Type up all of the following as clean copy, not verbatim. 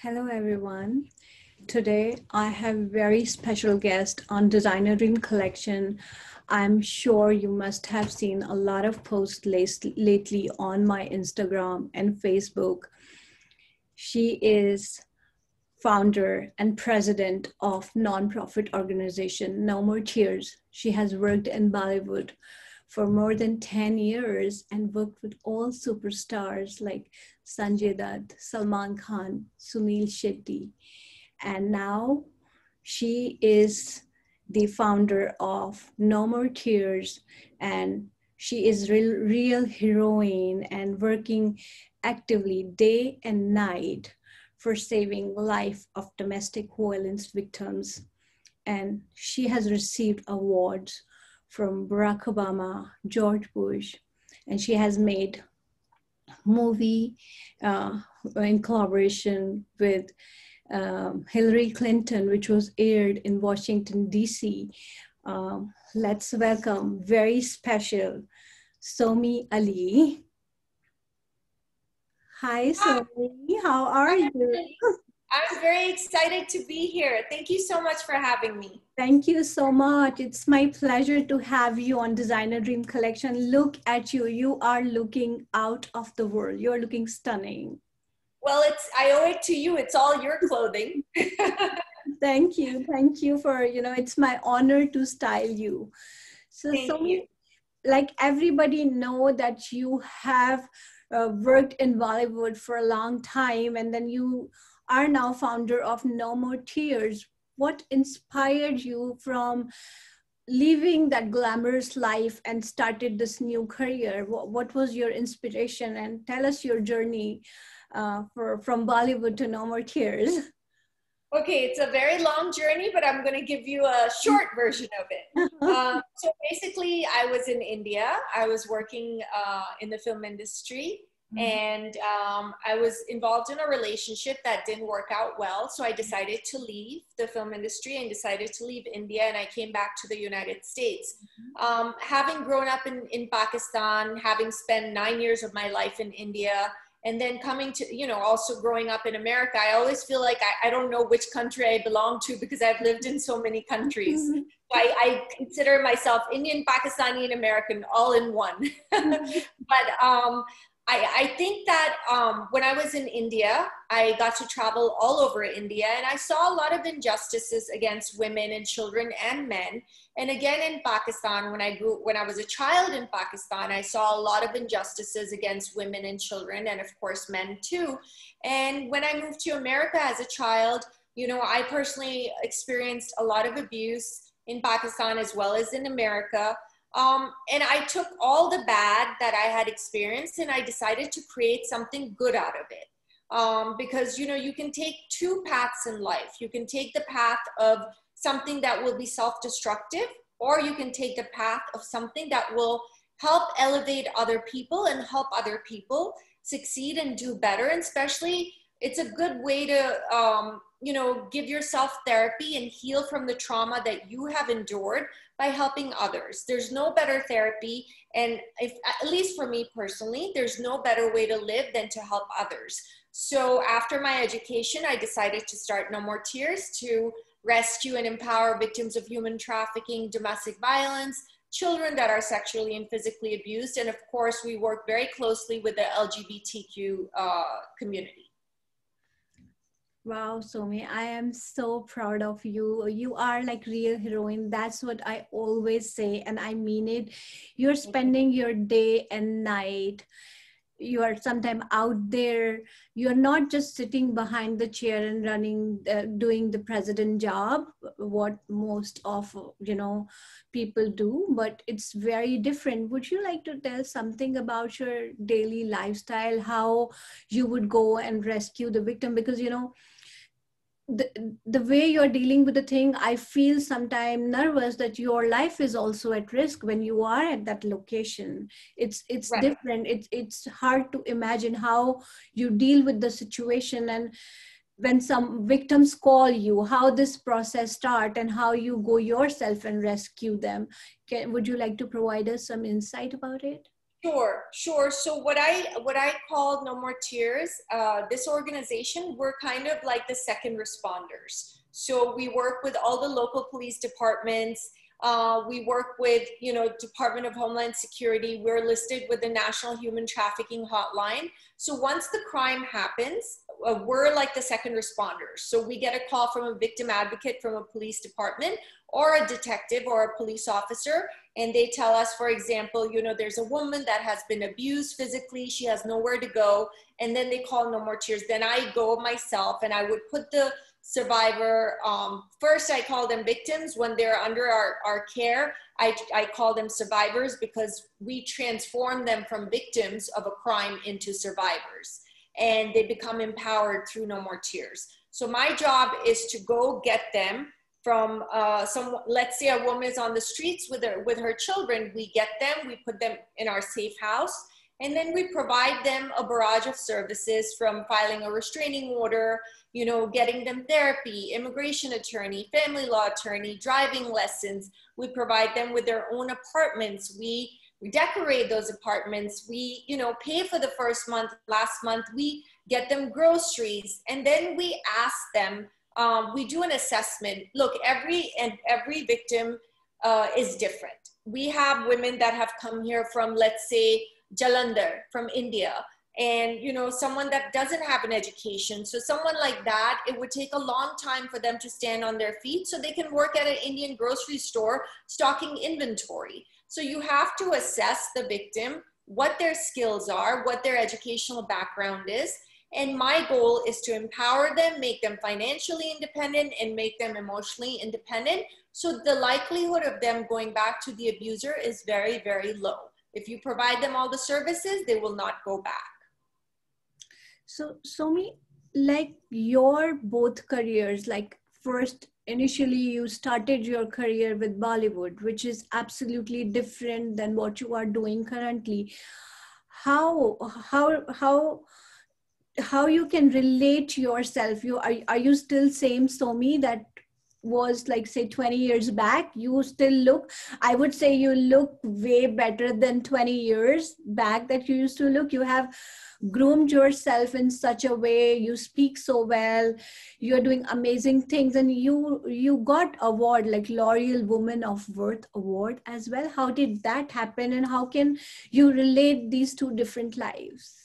Hello everyone. Today I have a very special guest on Designer Dream Collection. I'm sure you must have seen a lot of posts lately on my Instagram and Facebook. She is founder and president of nonprofit organization No More Tears. She has worked in Bollywood for more than 10 years and worked with all superstars like Sanjay Dutt, Salman Khan, Sunil Shetty. And now she is the founder of No More Tears, and she is real heroine and working actively day and night for saving life of domestic violence victims. And she has received awards from Barack Obama, George Bush, and she has made movie in collaboration with Hillary Clinton, which was aired in Washington, D.C. Let's welcome very special Somi Ali. Hi, Somi. How are you? I'm very excited to be here. Thank you so much for having me. Thank you so much. It's my pleasure to have you on Designer Dream Collection. Look at you. You are looking out of the world. You're looking stunning. Well, I owe it to you. It's all your clothing. Thank you. Thank you for, it's my honor to style you. So, Somi, like everybody know that you have worked in Bollywood for a long time, and then you are now founder of No More Tears. What inspired you from leaving that glamorous life and started this new career? What was your inspiration? And tell us your journey from Bollywood to No More Tears. Okay, it's a very long journey, but I'm going to give you a short version of it. So basically, I was in India. I was working in the film industry. And I was involved in a relationship that didn't work out well. So I decided to leave the film industry and decided to leave India. And I came back to the United States. Having grown up in Pakistan, having spent 9 years of my life in India, and then coming to, also growing up in America, I always feel like I don't know which country I belong to because I've lived in so many countries. I consider myself Indian, Pakistani, and American all in one. But I think that when I was in India, I got to travel all over India, and I saw a lot of injustices against women and children and men. And again, in Pakistan, when I was a child in Pakistan, I saw a lot of injustices against women and children, and of course, men too. And when I moved to America as a child, I personally experienced a lot of abuse in Pakistan as well as in America. And I took all the bad that I had experienced and I decided to create something good out of it. Because, you can take two paths in life. You can take the path of something that will be self-destructive, or you can take the path of something that will help elevate other people and help other people succeed and do better. And especially, it's a good way to, give yourself therapy and heal from the trauma that you have endured by helping others. There's no better therapy. And at least for me personally, there's no better way to live than to help others. So after my education, I decided to start No More Tears to rescue and empower victims of human trafficking, domestic violence, children that are sexually and physically abused. And of course, we work very closely with the LGBTQ community. Wow, Somi, I am so proud of you. You are like real heroine. That's what I always say, and I mean it. You're spending your day and night. You are sometimes out there. You're not just sitting behind the chair and running, doing the president job, what most of, people do, but it's very different. Would you like to tell something about your daily lifestyle, how you would go and rescue the victim? Because, the way you're dealing with the thing, I feel sometimes nervous that your life is also at risk when you are at that location. It's right. Different. It's hard to imagine how you deal with the situation, and when some victims call you, how this process start and how you go yourself and rescue them. Would you like to provide us some insight about it? Sure, sure. So what I call No More Tears, this organization, we're kind of like the second responders. So we work with all the local police departments. We work with, Department of Homeland Security. We're listed with the National Human Trafficking Hotline. So once the crime happens, we're like the second responders. So we get a call from a victim advocate from a police department or a detective or a police officer, and they tell us, for example, there's a woman that has been abused physically, she has nowhere to go, and then they call No More Tears. Then I go myself and I would put the survivor, first I call them victims. When they're under our care, I call them survivors, because we transform them from victims of a crime into survivors, and they become empowered through No More Tears. So my job is to go get them from let's say a woman is on the streets with her children. We get them, we put them in our safe house, and then we provide them a barrage of services, from filing a restraining order, getting them therapy, immigration attorney, family law attorney, driving lessons. We provide them with their own apartments. We decorate those apartments. We, pay for the first month. Last month, we get them groceries, and then we ask them, we do an assessment. Look, every victim is different. We have women that have come here from, let's say, Jalandhar, from India, and someone that doesn't have an education. So someone like that, it would take a long time for them to stand on their feet, so they can work at an Indian grocery store stocking inventory. So you have to assess the victim, what their skills are, what their educational background is. And my goal is to empower them, make them financially independent, and make them emotionally independent. So the likelihood of them going back to the abuser is very, very low. If you provide them all the services, they will not go back. So, Somi, like your both careers, like first, initially you started your career with Bollywood, which is absolutely different than what you are doing currently. How you can relate yourself? Are you still same Somi that was, like, say 20 years back? You still look, I would say you look way better than 20 years back that you used to look. You have groomed yourself in such a way, you speak so well, you're doing amazing things, and you got award like L'Oreal Woman of Worth award as well. How did that happen, and how can you relate these two different lives?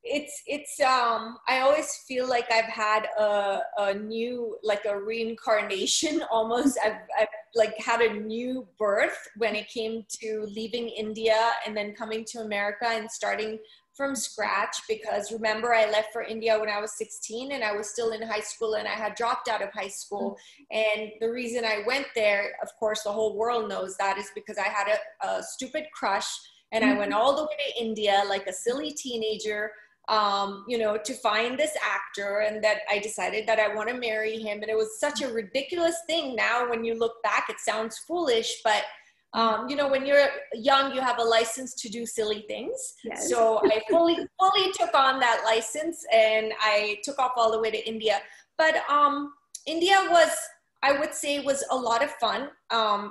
It's I always feel like I've had a new, like a reincarnation almost. I've like had a new birth when it came to leaving India and then coming to America and starting from scratch. Because remember, I left for India when I was 16 and I was still in high school, and I had dropped out of high school. And the reason I went there, of course, the whole world knows that, is because I had a stupid crush, and I went all the way to India like a silly teenager, to find this actor, and that I decided that I want to marry him. And it was such a ridiculous thing. Now, when you look back, it sounds foolish, but when you're young, you have a license to do silly things. Yes. So I fully took on that license, and I took off all the way to India. But India was, I would say, was a lot of fun.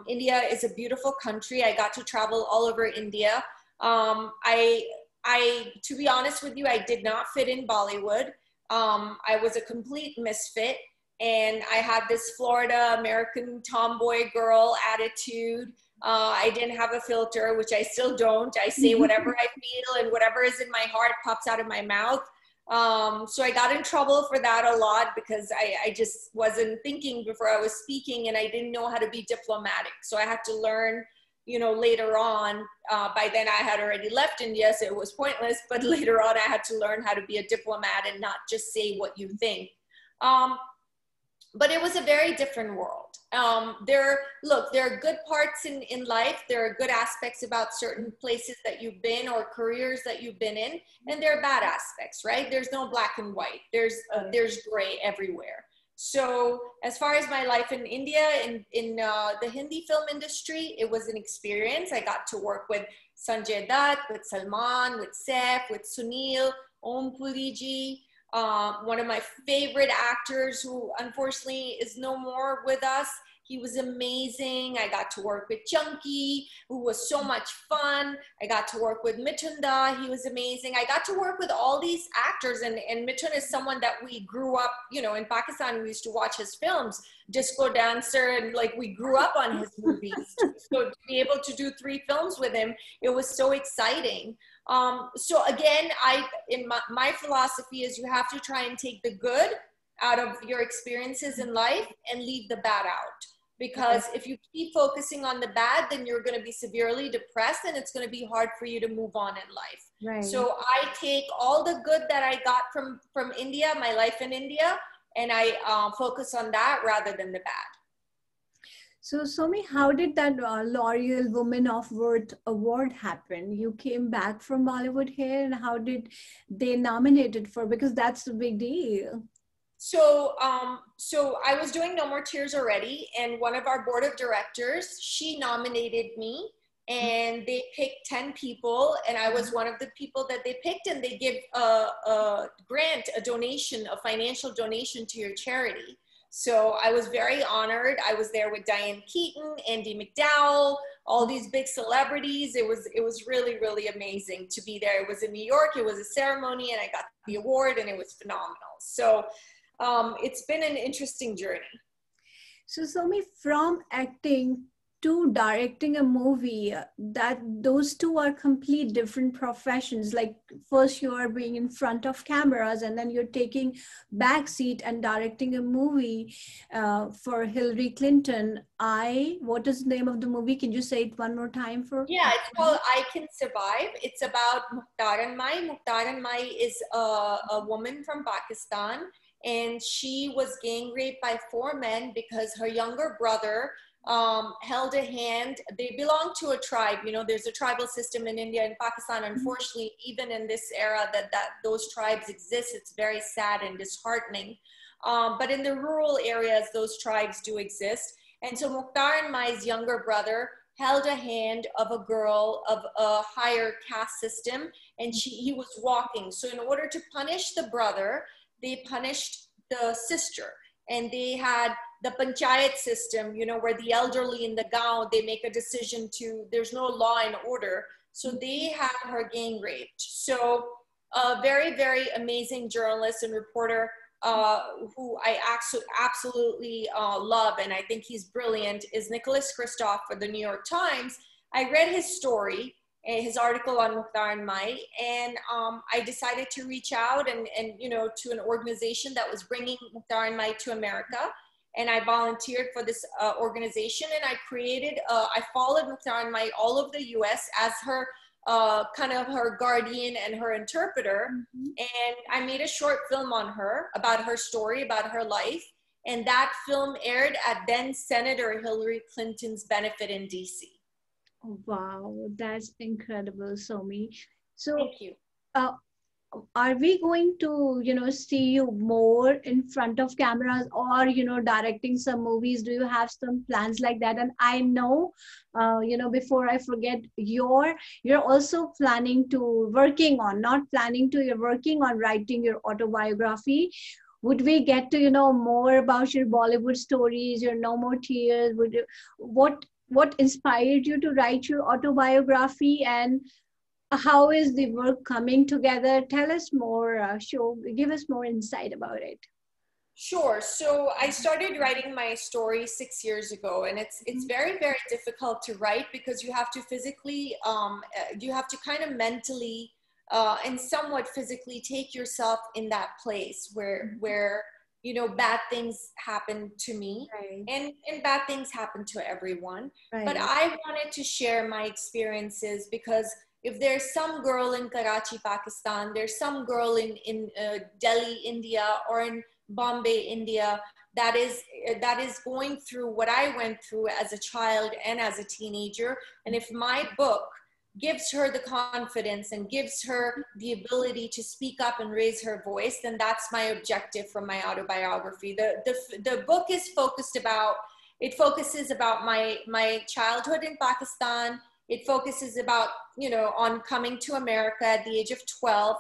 India is a beautiful country. I got to travel all over India. To be honest with you, I did not fit in Bollywood. I was a complete misfit, and I had this Florida American tomboy girl attitude. I didn't have a filter, which I still don't. I say whatever I feel, and whatever is in my heart pops out of my mouth. So I got in trouble for that a lot, because I just wasn't thinking before I was speaking, and I didn't know how to be diplomatic. So I had to learn, later on. By then I had already left India, so it was pointless, but later on I had to learn how to be a diplomat and not just say what you think. But it was a very different world. There are good parts in life. There are good aspects about certain places that you've been or careers that you've been in, and there are bad aspects, right? There's no black and white. There's gray everywhere. So as far as my life in India, in the Hindi film industry, it was an experience. I got to work with Sanjay Dutt, with Salman, with Saif, with Sunil, Om Puri ji, one of my favorite actors who unfortunately is no more with us. He was amazing. I got to work with Chunky, who was so much fun. I got to work with Mitunda. He was amazing. I got to work with all these actors, and Mithun is someone that we grew up, you know, in Pakistan. We used to watch his films, Disco Dancer, and like we grew up on his movies. So to be able to do 3 films with him, it was so exciting. So again, my philosophy is you have to try and take the good out of your experiences in life and leave the bad out. Because if you keep focusing on the bad, then you're going to be severely depressed and it's going to be hard for you to move on in life. Right. So I take all the good that I got from India, my life in India, and I focus on that rather than the bad. So, Somi, how did that L'Oreal Woman of Worth award happen? You came back from Bollywood here, and how did they nominate it for? Because that's a big deal. So, so I was doing No More Tears already, and one of our board of directors, she nominated me, and they picked 10 people, and I was one of the people that they picked, and they give a grant, a donation, a financial donation to your charity. So I was very honored. I was there with Diane Keaton, Andy McDowell, all these big celebrities. It was really, really amazing to be there. It was in New York. It was a ceremony, and I got the award, and it was phenomenal. So it's been an interesting journey. So, Somi, from acting to directing a movie, that those two are complete different professions. Like first you are being in front of cameras, and then you're taking backseat and directing a movie for Hillary Clinton. What is the name of the movie? Can you say it one more time for? Yeah, it's called I Can Survive. It's about Mukhtar Mai. Mukhtar Mai is a woman from Pakistan, and she was gang raped by 4 men because her younger brother held a hand. They belong to a tribe. You know, there's a tribal system in India and Pakistan. Unfortunately, even in this era that those tribes exist, it's very sad and disheartening. But in the rural areas, those tribes do exist. And so Mukhtar Mai's younger brother held a hand of a girl of a higher caste system, and he was walking. So in order to punish the brother, they punished the sister. And they had the panchayat system, you know, where the elderly in the gaon, they make a decision there's no law and order. So they had her gang raped. So a very, very amazing journalist and reporter who I absolutely love, and I think he's brilliant, is Nicholas Kristof for the New York Times. I read his story, his article on Mukhtar Mai, and I decided to reach out and you know, to an organization that was bringing Mukhtar Mai to America, and I volunteered for this organization, and I followed Mukhtar Mai all over the US as her kind of her guardian and her interpreter. And I made a short film on her, about her story, about her life, and that film aired at then Senator Hillary Clinton's benefit in DC. Wow, that's incredible, Somi. So, thank you. Are we going to, you know, see you more in front of cameras, or, you know, directing some movies? Do you have some plans like that? And I know, you know, before I forget, you're also planning to you're working on writing your autobiography. Would we get to, you know, more about your Bollywood stories, your No More Tears? What inspired you to write your autobiography, and how is the work coming together? Tell us more, give us more insight about it. Sure. So I started writing my story 6 years ago, and it's very, very difficult to write because you have to physically, you have to kind of mentally and somewhat physically take yourself in that place where you know, bad things happen to me, right. and bad things happen to everyone. Right. But I wanted to share my experiences because if there's some girl in Karachi, Pakistan, there's some girl in Delhi, India, or in Bombay, India, that is going through what I went through as a child and as a teenager. And if my book gives her the confidence and gives her the ability to speak up and raise her voice, then that's my objective from my autobiography. The book is focuses about my childhood in Pakistan. It focuses about, you know, on coming to America at the age of 12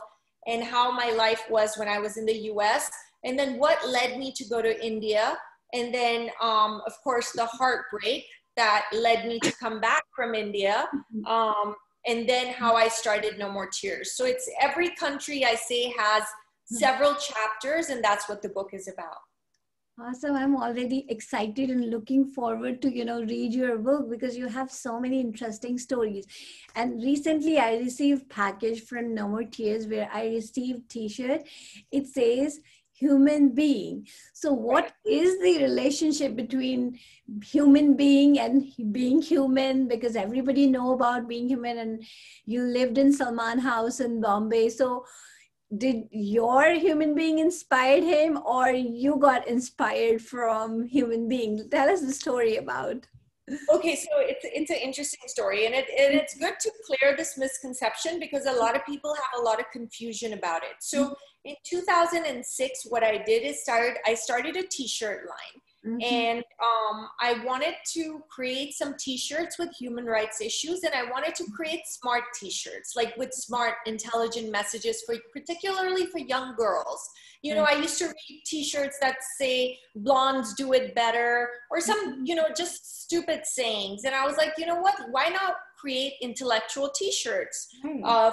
and how my life was when I was in the US. And then what led me to go to India and then of course the heartbreak that led me to come back from India, and then how I started No More Tears. So it's every country I say has several chapters, and that's what the book is about. Awesome. I'm already excited and looking forward to, read your book because you have so many interesting stories. And recently I received package from No More Tears where I received t-shirt. It says human being. So what is the relationship between human being and being human? Because everybody know about being human, and you lived in Salman House in Bombay. So did your human being inspired him, or you got inspired from human being? Tell us the story about. Okay, so it's an interesting story, and it's good to clear this misconception because a lot of people have a lot of confusion about it. So in 2006, what I did is I started a t-shirt line. And I wanted to create some t-shirts with human rights issues, and I wanted to create smart t-shirts, like with smart, intelligent messages for particularly for young girls. I used to read t-shirts that say blondes do it better, or some, just stupid sayings. And I was like, you know what, why not create intellectual t-shirts,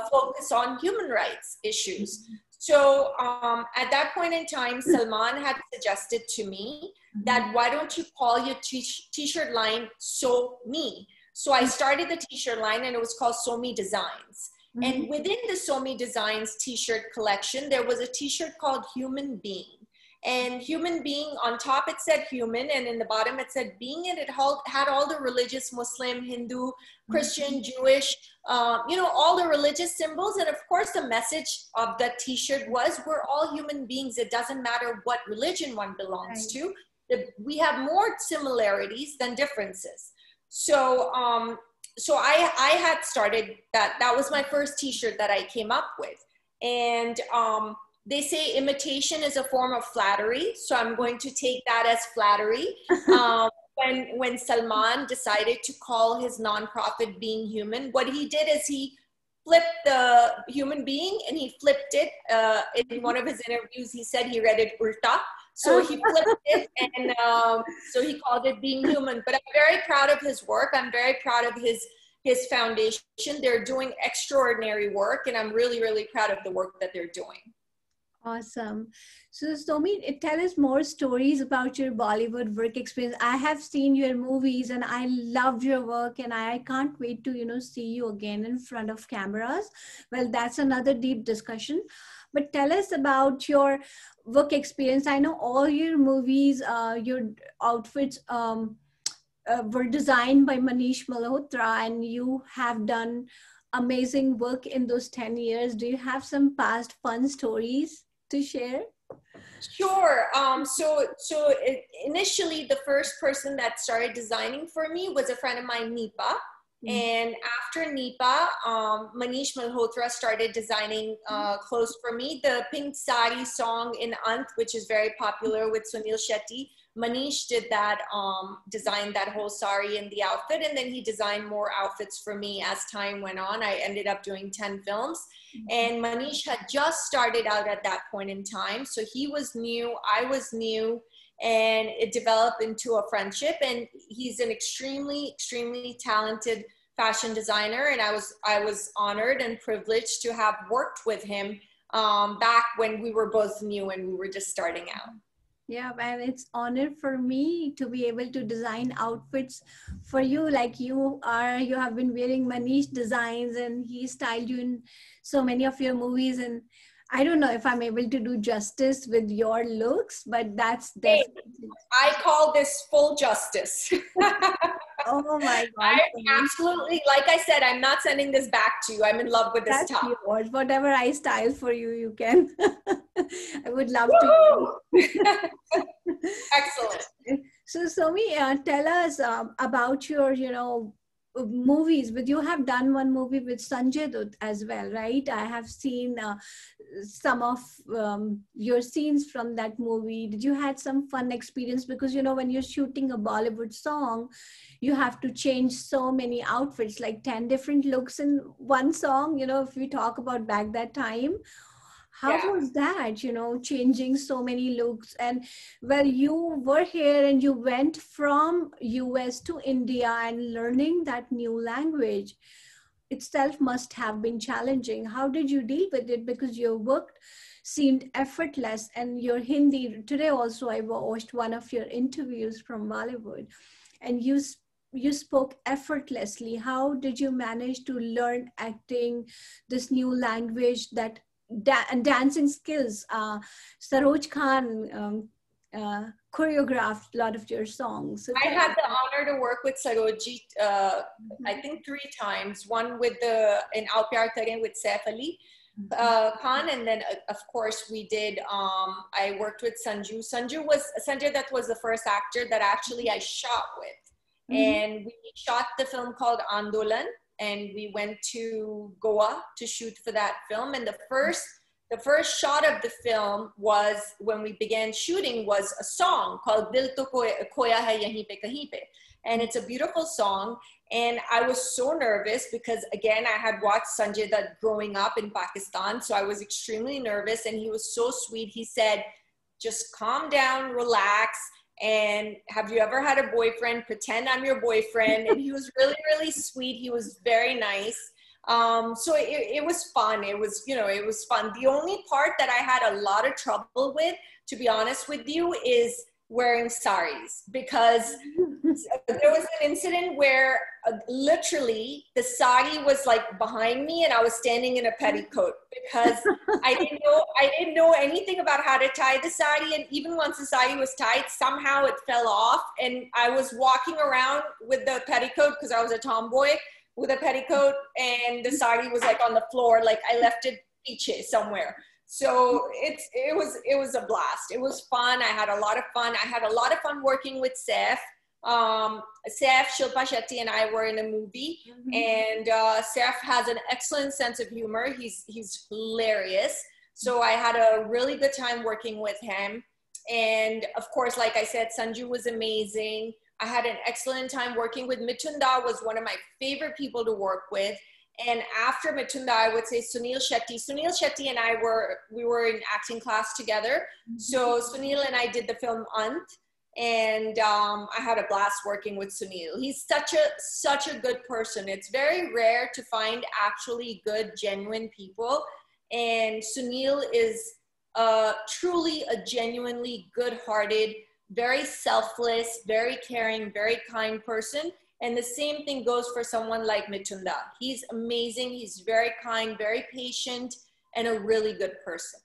focus on human rights issues. So at that point in time, Salman had suggested to me that why don't you call your t-shirt line So Me? So I started the t-shirt line, and it was called So Me Designs. And within the So Me Designs t-shirt collection, there was a t-shirt called Human Being. And human being, on top it said human, and in the bottom it said being, and it had all the religious, Muslim, Hindu, Christian, Jewish, all the religious symbols. And of course the message of that t-shirt was, we're all human beings. It doesn't matter what religion one belongs to. We have more similarities than differences. So I had started that. That was my first t-shirt that I came up with. And they say imitation is a form of flattery. So I'm going to take that as flattery. When Salman decided to call his nonprofit Being Human, what he did is he flipped the human being, and he flipped it. In one of his interviews, he said he read it ulta. So he flipped it, and so he called it Being Human. But I'm very proud of his work. I'm very proud of his foundation. They're doing extraordinary work, and I'm really, really proud of the work that they're doing. Awesome. So Somi, tell us more stories about your Bollywood work experience. I have seen your movies and I love your work, and I can't wait to, see you again in front of cameras. Well, that's another deep discussion. But tell us about your work experience. I know all your movies, your outfits were designed by Manish Malhotra, and you have done amazing work in those 10 years. Do you have some past fun stories to share? Sure. Initially, the first person that started designing for me was a friend of mine, Nipa. And after Nipa, Manish Malhotra started designing clothes for me. The Pink Sari song in Ant, which is very popular with Sunil Shetty, Manish did that, designed that whole sari and the outfit, and then he designed more outfits for me as time went on. I ended up doing 10 films, and Manish had just started out at that point in time. So he was new, I was new, and it developed into a friendship. And he's an extremely, extremely talented fashion designer, and I was honored and privileged to have worked with him back when we were both new and we were just starting out. Yeah, and it's honor for me to be able to design outfits for you, like you have been wearing Manish designs, and he styled you in so many of your movies. And I don't know if I'm able to do justice with your looks, but that's definitely. I call this full justice. Oh my God. I absolutely, like I said, I'm not sending this back to you. I'm in love with this top. Yours. Whatever I style for you, you can. I would love to. Excellent. So Somi, tell us about your, movies. But you have done one movie with Sanjay Dutt as well, right? I have seen some of your scenes from that movie. Did you had some fun experience? Because when you're shooting a Bollywood song, you have to change so many outfits, like 10 different looks in one song. If we talk about back that time, How was that, changing so many looks? And well, you were here and you went from US to India and learning that new language itself must have been challenging. How did you deal with it? Because your work seemed effortless, and your Hindi today also, I watched one of your interviews from Bollywood, and you spoke effortlessly. How did you manage to learn acting, this new language, that and dancing skills? Saroj Khan choreographed a lot of your songs. So I had the honor to work with Sarojji, I think 3 times. One with in Aao Pyar Kare with Saif Ali Khan, and then of course we did. I worked with Sanju. Sanjay Dutt was the first actor that actually I shot with, and we shot the film called Andolan, and we went to Goa to shoot for that film. And the first shot of the film was, when we began shooting, was a song called Dil To Khoya Hai Yahin Pe Kahin Pe. And it's a beautiful song. And I was so nervous because, again, I had watched Sanjay Dutt growing up in Pakistan. So I was extremely nervous, and he was so sweet. He said, just calm down, relax. And have you ever had a boyfriend? Pretend I'm your boyfriend. And he was really, really sweet. He was very nice. So it was fun. It was fun. The only part that I had a lot of trouble with, to be honest with you, is wearing saris, because there was an incident where literally the sari was like behind me and I was standing in a petticoat, because I didn't know anything about how to tie the sari. And even once the sari was tied, somehow it fell off, and I was walking around with the petticoat, because I was a tomboy, with a petticoat, and the sari was like on the floor, like I left it piche somewhere. So it was a blast. It was fun. I had a lot of fun. I had a lot of fun working with Saif. Saif, Shilpa Shetty, and I were in a movie, and Saif has an excellent sense of humor. He's hilarious. So I had a really good time working with him. And of course, like I said, Sanju was amazing. I had an excellent time working with Mithun Da. Was one of my favorite people to work with. And after Mithun Da, I would say Sunil Shetty. Sunil Shetty and I were in acting class together. So Sunil and I did the film Ant, and I had a blast working with Sunil. He's such a good person. It's very rare to find actually good, genuine people. And Sunil is truly a genuinely good-hearted, very selfless, very caring, very kind person. And the same thing goes for someone like Mithun Da. He's amazing. He's very kind, very patient, and a really good person.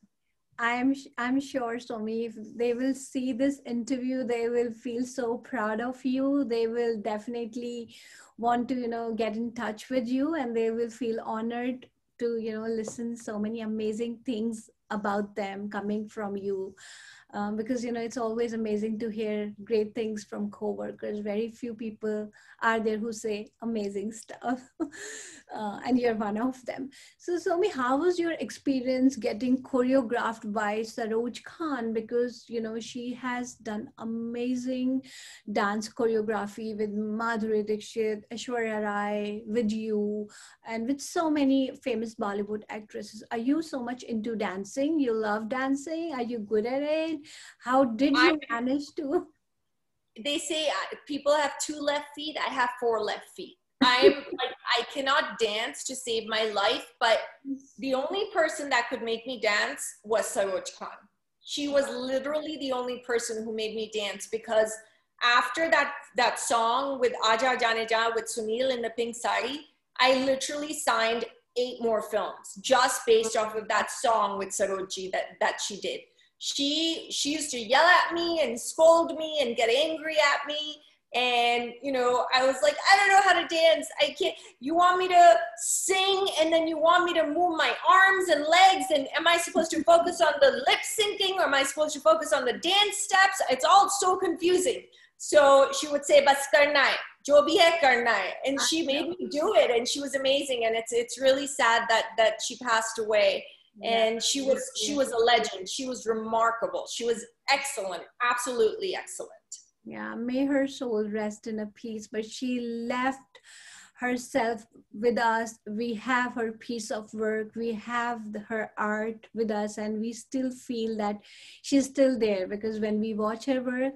I'm sure, Somi, if they will see this interview, they will feel so proud of you. They will definitely want to, get in touch with you, and they will feel honored to, listen so many amazing things about them coming from you. Because, it's always amazing to hear great things from coworkers. Very few people are there who say amazing stuff. And you're one of them. So, Somi, how was your experience getting choreographed by Saroj Khan? Because, she has done amazing dance choreography with Madhuri Dixit, Aishwarya Rai, with you, and with so many famous Bollywood actresses. Are you so much into dancing? You love dancing? Are you good at it? How did you manage to? They say people have 2 left feet. I have 4 left feet. I cannot dance to save my life, but the only person that could make me dance was Saroj Khan. She was literally the only person who made me dance, because after that song with Aaja Jaane Ja with Sunil in the pink sari, I literally signed 8 more films just based off of that song with Sarojji that she did. She used to yell at me and scold me and get angry at me. And, I was like, I don't know how to dance. I can't, you want me to sing and then you want me to move my arms and legs. And am I supposed to focus on the lip syncing, or am I supposed to focus on the dance steps? It's all so confusing. So she would say, bas karna hai, jo bhi hai karna hai. And she made me do it. And she was amazing. And it's really sad that she passed away. And she was a legend. She was remarkable. She was excellent, absolutely excellent. Yeah, may her soul rest in a peace. But she left herself with us. We have her piece of work, we have her art with us, and we still feel that she's still there, because when we watch her work,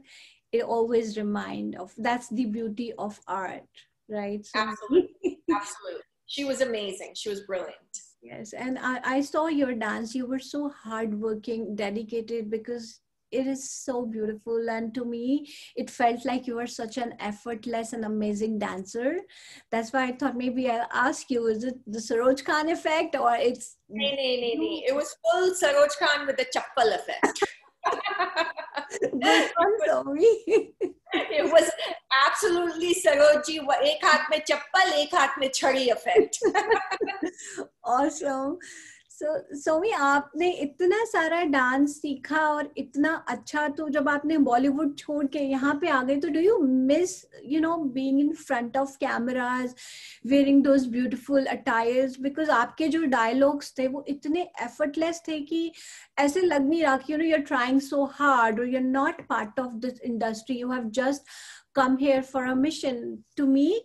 it always remind of, that's the beauty of art, right? So Absolutely, absolutely. She was amazing. She was brilliant. yes, and I saw your dance. You were so hardworking, dedicated, because it is so beautiful. And to me, it felt like you were such an effortless and amazing dancer. That's why I thought maybe I'll ask you, is it the Saroj Khan effect, or it's Nee, nee, nee, nee. you? It was full Saroj Khan with the chappal effect. Good one, Somi. It was absolutely Sarojji, एक हाथ में चप्पल, एक हाथ में छड़ी effect. Awesome. So, Somi, आपने इतना सारा डांस सीखा और इतना अच्छा, तो जब आपने बॉलीवुड छोड़ के यहाँ पे आ गए, तो do you miss being in front of cameras, wearing those beautiful attires? Because आपके जो डायलॉग्स थे वो इतने एफर्टलेस थे कि ऐसे लग नहीं रहा कि you are trying so hard, और you are not part of this industry, you have just come here for a mission. To me,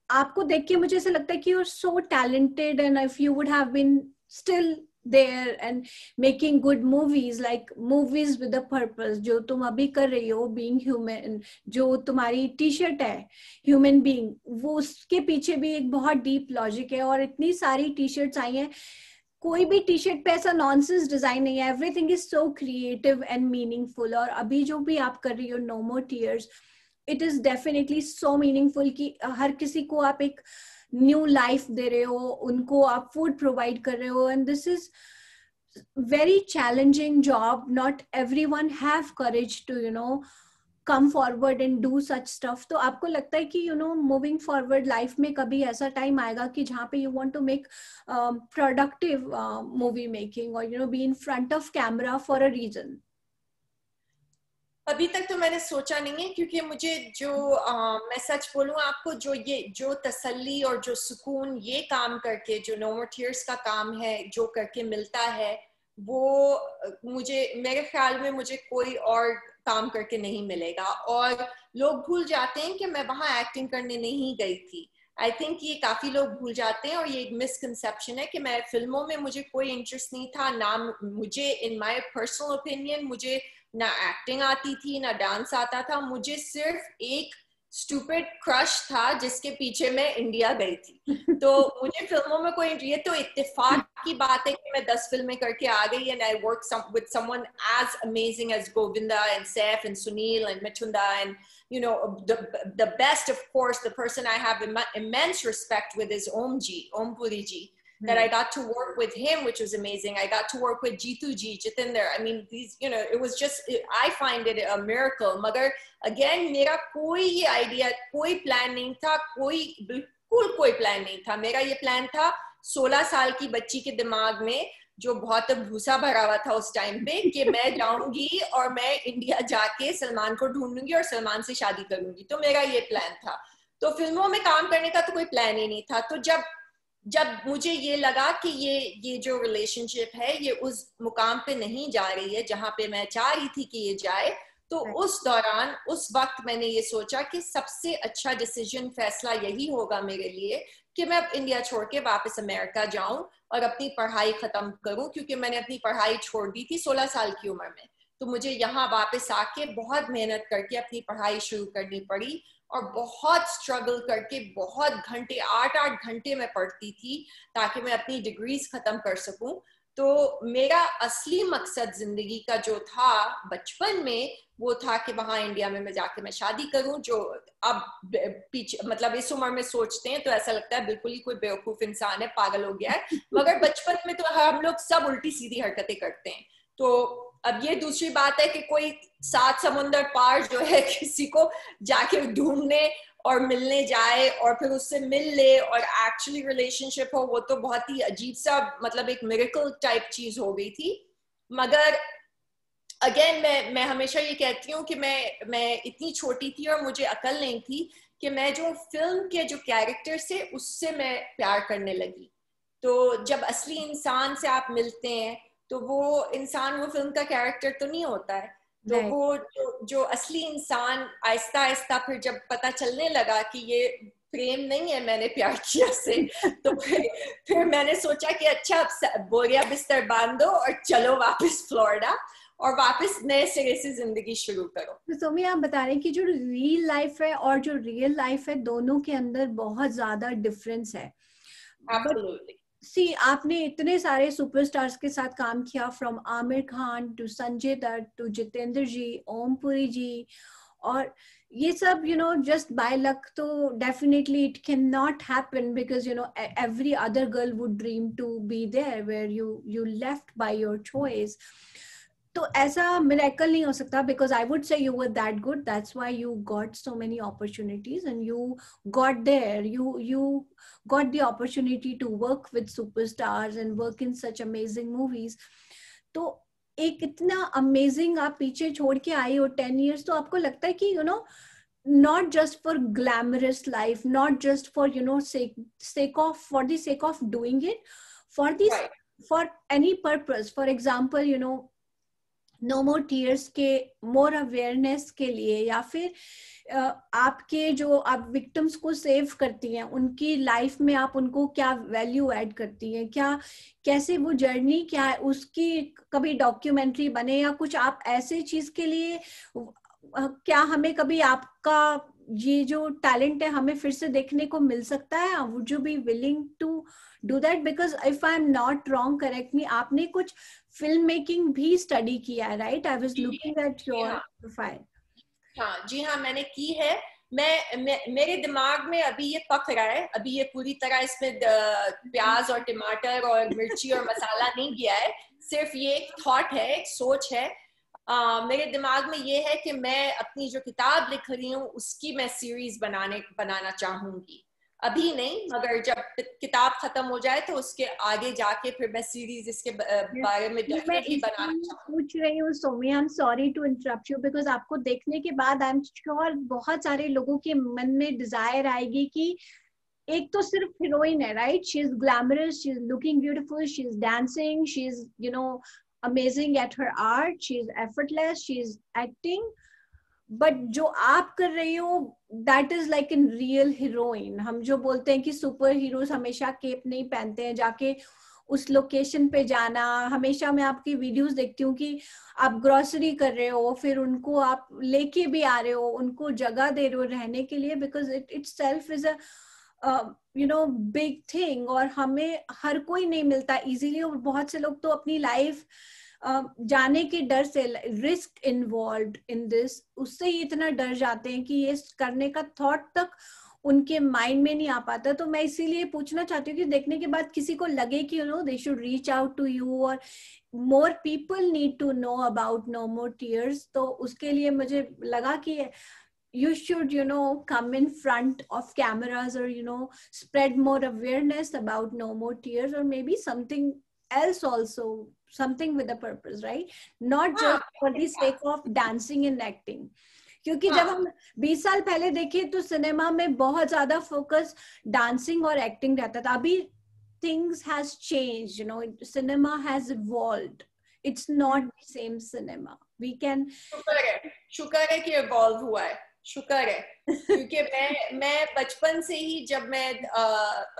आपको देख के मुझे ऐसा लगता है कि you are so talented, and if you would have been still there and making good movies, like movies with a purpose, जो तुम अभी कर रही हो, being human, जो तुम्हारी टी शर्ट है human being, वो उसके पीछे भी एक बहुत deep logic है. और इतनी सारी टी शर्ट्स आई हैं, कोई भी टी शर्ट पे ऐसा नॉनसेंस डिजाइन नहीं है. Everything is so creative and meaningful. और अभी जो भी आप कर रही हो, No more Tears, it is definitely so meaningful कि हर किसी को आप एक न्यू लाइफ दे रहे हो, उनको आप फूड प्रोवाइड कर रहे हो. And this is very challenging job. Not everyone have courage to come forward and do such stuff. तो आपको लगता है कि moving forward life में कभी ऐसा time आएगा कि जहाँ पे you want to make productive movie making, or be in front of camera for a reason? अभी तक तो मैंने सोचा नहीं है, क्योंकि मुझे जो मैं सच बोलूं आपको, जो तसल्ली और जो सुकून ये काम करके, जो नो मोर टीयर्स का काम है जो करके मिलता है, वो मुझे, मेरे ख्याल में मुझे कोई और काम करके नहीं मिलेगा. और लोग भूल जाते हैं कि मैं वहां एक्टिंग करने नहीं गई थी. आई थिंक ये काफी लोग भूल जाते हैं, और ये एक मिसकंसेप्शन है कि मैं फिल्मों में, मुझे कोई इंटरेस्ट नहीं था ना. मुझे, इन माय पर्सनल ओपिनियन, मुझे ना एक्टिंग आती थी ना डांस आता था. मुझे सिर्फ एक स्टूपिड क्रश था जिसके पीछे मैं इंडिया गई थी. तो मुझे फिल्मों में कोई, ये तो इत्तेफाक की बात है कि मैं 10 फिल्में करके आ गई, and I work with someone as amazing as Govinda and Saif and Sunil and Mithunda, and the best, of course, the person I have immense respect with is Om Puri ji. That I got to work with him, which was amazing. I got to work with Jeetu ji, Jitinder. I mean, these, it was just, I find it a miracle. Magar, again, mera koi ye idea, koi plan nahi tha, bilkul koi plan nahi tha. Mera ye plan tha 16 साल की बच्ची के दिमाग में, जो बहुत भूसा भरा हुआ था उस टाइम पे, कि मैं जाऊंगी और मैं इंडिया जाके सलमान को ढूंढूंगी और सलमान से शादी करूंगी. तो मेरा ये प्लान था. तो फिल्मों में काम करने का तो कोई प्लान ही नहीं था. तो जब मुझे ये लगा कि ये जो रिलेशनशिप है ये उस मुकाम पे नहीं जा रही है जहां पे मैं चाह रही थी कि ये जाए, तो उस दौरान, उस वक्त मैंने ये सोचा कि सबसे अच्छा डिसीजन, फैसला यही होगा मेरे लिए कि मैं अब इंडिया छोड़ के वापस अमेरिका जाऊं और अपनी पढ़ाई खत्म करूं. क्योंकि मैंने अपनी पढ़ाई छोड़ दी थी 16 साल की उम्र में. तो मुझे यहाँ वापस आके बहुत मेहनत करके अपनी पढ़ाई शुरू करनी पड़ी, और बहुत स्ट्रगल करके, बहुत घंटे, 8-8 घंटे मैं पढ़ती थी ताकि मैं अपनी डिग्रीज खत्म कर सकूं. तो मेरा असली मकसद जिंदगी का जो था बचपन में, वो था कि वहां इंडिया में मैं जाके मैं शादी करूं. जो अब पीछे, मतलब इस उम्र में सोचते हैं तो ऐसा लगता है बिल्कुल ही कोई बेवकूफ इंसान है, पागल हो गया है. मगर बचपन में तो हम लोग सब उल्टी सीधी हरकतें करते हैं. तो अब ये दूसरी बात है कि कोई 7 समुंदर पार जो है किसी को जाके ढूंढने और मिलने जाए और फिर उससे मिल ले और एक्चुअली रिलेशनशिप हो, वो तो बहुत ही अजीब सा, मतलब एक मिरेकल टाइप चीज हो गई थी. मगर अगेन मैं हमेशा ये कहती हूँ कि मैं इतनी छोटी थी और मुझे अकल नहीं थी कि मैं जो फिल्म के जो कैरेक्टर से, उससे मैं प्यार करने लगी. तो जब असली इंसान से आप मिलते हैं तो वो इंसान, वो फिल्म का कैरेक्टर तो नहीं होता है. तो वो जो असली इंसान, आहिस्ता आहिस्ता फिर जब पता चलने लगा कि ये प्रेम नहीं है, मैंने प्यार किया से। तो फिर मैंने सोचा कि अच्छा अब बोरिया बिस्तर बांध दो और चलो वापस फ्लोरिडा और वापस नए सिरे से जिंदगी शुरू करो। तो सोमी, आप बता रहे हैं कि जो रियल लाइफ है और जो रियल लाइफ है दोनों के अंदर बहुत ज्यादा डिफरेंस है। Absolutely. सी, आपने इतने सारे सुपरस्टार्स के साथ काम किया, from Aamir Khan to Sanjay Dutt to Jitendra ji, Om Puri ji, और ये सब जस्ट बाय लक तो definitely it can not happen, because every other girl would dream to be there where you left by your choice. तो ऐसा मिरेकल नहीं हो सकता, because I would say you were that good, that's why you got so many opportunities and you got there, you got the opportunity to work with superstars and work in such amazing movies. तो एक इतना amazing आप पीछे छोड़ के आई हो 10 years, तो आपको लगता है कि not just for glamorous life, not just for for the sake of doing it, for this Right. for any purpose, for example No more Tears के मोर अवेयरनेस के लिए, या फिर आपके जो आप विक्टिम्स को सेव करती हैं उनकी लाइफ में आप उनको क्या वैल्यू ऐड करती हैं, क्या कैसे वो जर्नी क्या है उसकी कभी डॉक्यूमेंट्री बने या कुछ आप ऐसे चीज के लिए, क्या हमें कभी आपका ये जो टैलेंट है हमें फिर से देखने को मिल सकता है? Would you be willing to do that? Because if I am not wrong, correct me, आपने कुछ फिल्म मेकिंग भी स्टडी किया है, right? I was looking at your profile. हाँ जी हाँ, मैंने की है। मेरे दिमाग में अभी ये पक रहा है, अभी ये पूरी तरह इसमें प्याज और टमाटर और मिर्ची और मसाला नहीं गया है, सिर्फ ये एक थॉट है, एक सोच है। मेरे दिमाग में ये है कि मैं अपनी जो किताब लिख रही हूँ उसकी मैं सीरीज बनाना चाहूंगी। अभी नहीं, मगर जब किताब खत्म हो जाए तो उसके आगे जाके फिर मैं सीरीज इसके बारे में डेफिनेटली बनाना पूछ रही हूँ Somi, I am sorry to interrupt you, because आपको देखने के बाद आई एम श्योर बहुत सारे लोगों के मन में डिजायर आएगी कि एक तो सिर्फ हीरोइन है, right? She is glamorous, she is looking beautiful, she is dancing, she is amazing at her art, she is effortless, she is acting, but जो आप कर रही हो that is like in real heroine। हम जो बोलते हैं कि सुपर हीरोज हमेशा केप नहीं पहनते हैं, जाके उस लोकेशन पे जाना, हमेशा मैं आपकी वीडियोस देखती हूँ कि आप ग्रोसरी कर रहे हो, फिर उनको आप लेके भी आ रहे हो, उनको जगह दे रहे हो रहने के लिए, because it itself is a big thing, और हमें हर कोई नहीं मिलता इजीली, और बहुत से लोग तो अपनी लाइफ जाने के डर से, रिस्क इन्वॉल्व इन दिस, उससे ही इतना डर जाते हैं कि ये करने का थॉट तक उनके माइंड में नहीं आ पाता। तो मैं इसीलिए पूछना चाहती हूँ कि देखने के बाद किसी को लगे कि they should reach out to you, और more people need to know about no more tears, तो उसके लिए मुझे लगा कि you should come in front of cameras, or spread more awareness about No More Tears, or maybe something else also, something with a purpose, right? Not just for the sake of dancing and acting, क्योंकि जब हम 20 साल पहले देखें तो cinema में बहुत ज्यादा फोकस डांसिंग और एक्टिंग रहता था। अभी things has changed, cinema has evolved, it's not the same cinema, we can शुक्र है कि इवॉल्व हुआ है, शुक्र है। क्योंकि मैं बचपन से ही, जब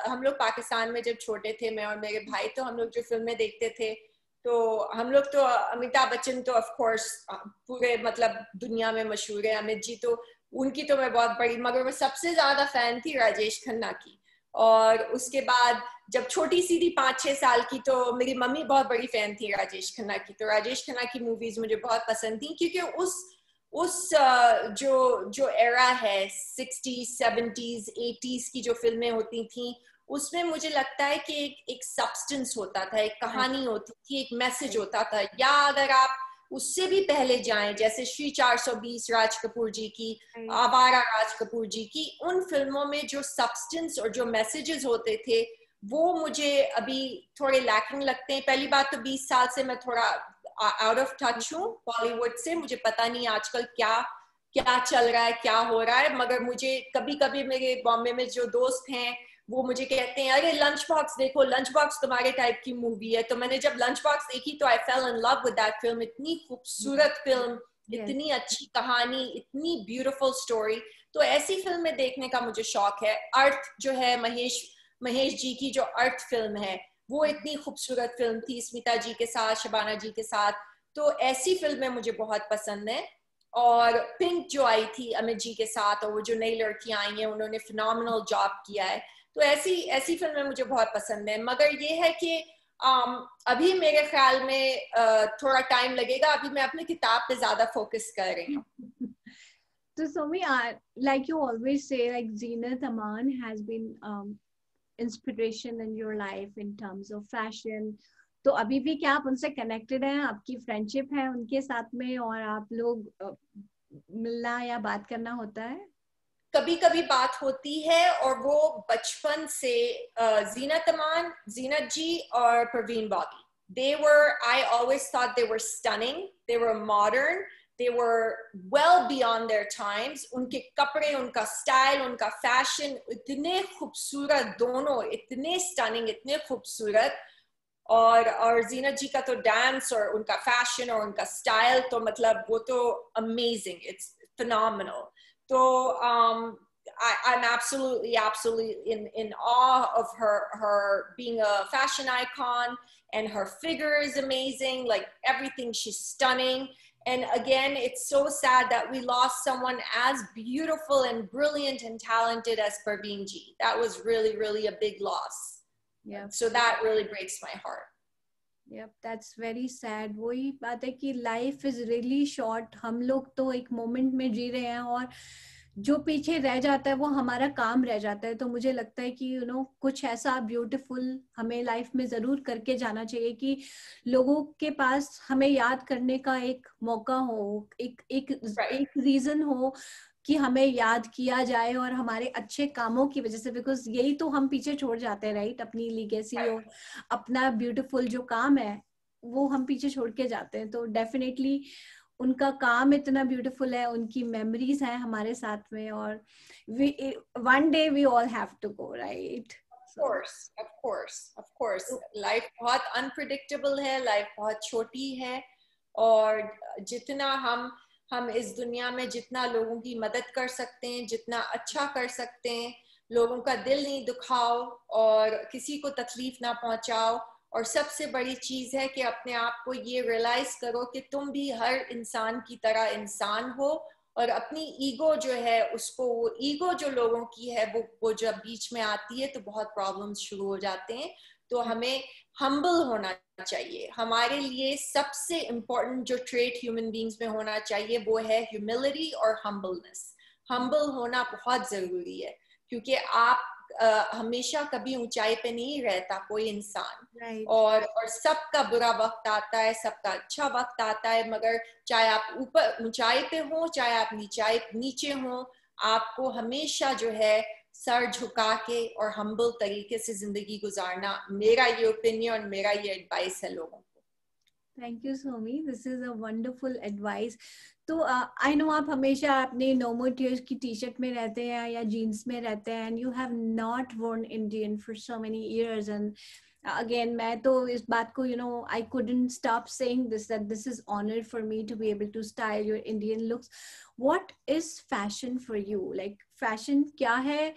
हम लोग पाकिस्तान में जब छोटे थे, मैं और मेरे भाई, तो हम लोग जो फिल्में देखते थे, तो हम लोग तो अमिताभ बच्चन तो ऑफ कोर्स पूरे मतलब दुनिया में मशहूर है, अमित जी तो उनकी तो मैं बहुत बड़ी, मगर मैं सबसे ज्यादा फैन थी राजेश खन्ना की। और उसके बाद जब छोटी सी थी 5-6 साल की, तो मेरी मम्मी बहुत बड़ी फैन थी राजेश खन्ना की, तो राजेश खन्ना की मूवीज मुझे बहुत पसंद थी, क्योंकि उस जो एरा है 60s 70s 80s की जो फिल्में होती थी, उसमें मुझे लगता है कि एक सब्सटेंस होता था, एक कहानी होती थी, एक मैसेज होता था। या अगर आप उससे भी पहले जाएं, जैसे श्री 420 राज कपूर जी की, आवारा राज कपूर जी की, उन फिल्मों में जो सब्सटेंस और जो मैसेजेस होते थे वो मुझे अभी थोड़े लैकिंग लगते हैं। पहली बात तो 20 साल से मैं थोड़ा आउट ऑफ टच हूँ बॉलीवुड से, मुझे पता नहीं आजकल क्या चल रहा है, क्या हो रहा है। मगर मुझे कभी कभी मेरे बॉम्बे में जो दोस्त हैं वो मुझे कहते हैं, अरे लंच बॉक्स देखो, लंच बॉक्स तुम्हारे टाइप की मूवी है। तो मैंने जब लंच बॉक्स देखी तो I fell in love with that film. इतनी खूबसूरत फिल्म, इतनी अच्छी कहानी, इतनी ब्यूटीफुल स्टोरी। तो ऐसी फिल्में देखने का मुझे शौक है। अर्थ जो है महेश जी की जो अर्थ फिल्म है, वो इतनी खूबसूरत फिल्म थी, स्मिता जी के साथ, शबाना जी के साथ। तो ऐसी फिल्में मुझे बहुत पसंद है। और पिंक जो आई थी अमित जी के साथ, और वो जो नई लड़कियां आई हैं, उन्होंने फिनोमिनल जॉब किया है। तो ऐसी ऐसी फिल्में मुझे बहुत पसंद है। मगर ये है कि अभी मेरे ख्याल में थोड़ा टाइम लगेगा। अभी मैं अपनी किताब पे ज्यादा फोकस कर रही हूँ। So Somi, like you always say, like Zeenat Aman has been inspiration in your life in terms of fashion. तो अभी भी क्या आप उनसे कनेक्टेड हैं, आपकी फ्रेंडशिप है उनके साथ में, और आप लोग मिलना या बात करना होता है? कभी कभी बात होती है। और वो बचपन से जीनत अमान, जीनत जी और Parveen Bobby, they were, I always thought they were stunning, they were modern, they were well beyond their times. उनके कपड़े, उनका स्टाइल, उनका फैशन इतने खूबसूरत, दोनों इतने स्टनिंग, इतने खूबसूरत। और जीनत जी का तो डांस और उनका फैशन और उनका स्टाइल, तो मतलब वो तो अमेजिंग, इट्स फिनोमिनल। तो I'm absolutely in awe of her being a fashion icon, and her figure is amazing. Like everything, she's stunning. And again, it's so sad that we lost someone as beautiful and brilliant and talented as Parveen Ji. That was really, really a big loss. Yeah. So that really breaks my heart. Yep, that's very sad. वही बात है कि life is really short. हम लोग तो एक moment में जी रहे हैं, और जो पीछे रह जाता है वो हमारा काम रह जाता है। तो मुझे लगता है कि कुछ ऐसा ब्यूटीफुल हमें लाइफ में जरूर करके जाना चाहिए कि लोगों के पास हमें याद करने का एक मौका हो, एक रीजन हो कि हमें याद किया जाए, और हमारे अच्छे कामों की वजह से, बिकॉज यही तो हम पीछे छोड़ जाते हैं, राइट? अपनी लीगेसी और अपना ब्यूटीफुल जो काम है वो हम पीछे छोड़ के जाते हैं। तो डेफिनेटली उनका काम इतना ब्यूटीफुल है, उनकी मेमोरीज हैं हमारे साथ में, और one day we all have to go, right? Of course. Life बहुत अनप्रिडिक्टेबल है, लाइफ बहुत छोटी है। और जितना हम इस दुनिया में जितना लोगों की मदद कर सकते हैं, जितना अच्छा कर सकते हैं, लोगों का दिल नहीं दुखाओ और किसी को तकलीफ ना पहुंचाओ। और सबसे बड़ी चीज है कि अपने आप को ये रियलाइज करो कि तुम भी हर इंसान की तरह इंसान हो। और अपनी ईगो जो है, उसको, वो ईगो जो लोगों की है, वो जब बीच में आती है तो बहुत प्रॉब्लम्स शुरू हो जाते हैं। तो हमें हम्बल होना चाहिए। हमारे लिए सबसे इम्पोर्टेंट जो ट्रेट ह्यूमन बींग्स में होना चाहिए वो है ह्यूमिलिटी और हम्बलनेस। हम्बल होना बहुत जरूरी है, क्योंकि आप हमेशा कभी ऊंचाई पे नहीं रहता कोई इंसान। right. और सबका बुरा वक्त आता है, सबका अच्छा वक्त आता है। मगर चाहे आप ऊपर ऊंचाई पे हो, चाहे आप नीचे हो, आपको हमेशा जो है सर झुका के और हम्बल तरीके से जिंदगी गुजारना, मेरा ये ओपिनियन, मेरा ये एडवाइस है लोगों को। Thank you Somi, this is a wonderful advice. तो आई नो आप हमेशा अपने नो मोर टीयर्स की टी शर्ट में रहते हैं या जीन्स में रहते हैं, and you have not worn Indian for so many years. And again, मैं तो इस बात को, I couldn't stop saying this, that this is honor for me to be able to style your Indian looks. What is fashion for you? Like fashion क्या है